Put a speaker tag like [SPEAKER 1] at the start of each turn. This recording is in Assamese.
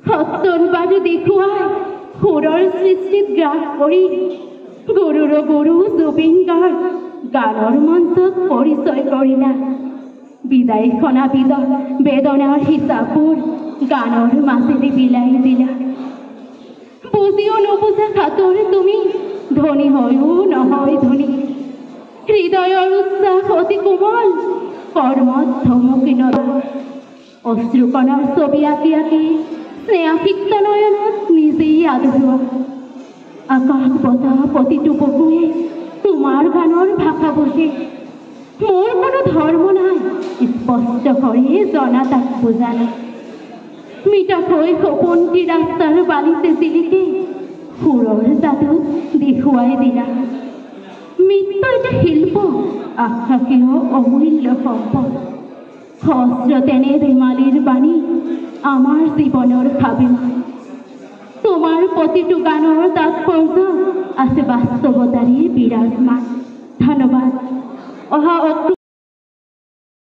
[SPEAKER 1] সত্যৰ বাট দেখুৱাই সুৰৰ সৃষ্টিত গ্ৰাস কৰি গুৰুৰ গুৰু জুবিন গাৰ্গ গানৰ মঞ্চত পৰিচয় কৰিলা। বিদায় খনা বেদনাৰ হিচাপবোৰ গানৰ মাজেদি বিলাই দিলা। বুজিও নুবুজা খাতৰ তুমি ধনী হৈও নহয় ধনী। হৃদয়ৰ উচ্ছ্বাস অতি কোমল, কৰ্মত ধমকি নলা। অশ্ৰুকণাৰ ছবি আঁকি আঁকি স্নেহাসিক্ত নয়নত নিজেই আদৰোৱা। আকাশ বতাহ প্ৰতিটো বুকুৱে তোমাৰ গানৰ ভাষা বুজে। মোৰ কোনো ধৰ্ম নাই, স্পষ্ট কৰি জনা তাক বুজা নাই। মিঠাকৈ সপোনটি ৰাস্তাৰ বালিতে জিলিকে সুৰৰ যাদু দেখুৱাই দিলা। মৃত্যু এটা শিল্প, আশ্বাসীয় অমূল্য সম্পদ। সহস্ৰ তেনে ধেমালিৰ বাণী আমাৰ জীৱনৰ খাবিমান। তোমাৰ প্ৰতিটো গানৰ তাৎপৰ্য আছে বাস্তৱতাৰে বিৰাজমান। ধন্যবাদ। অহা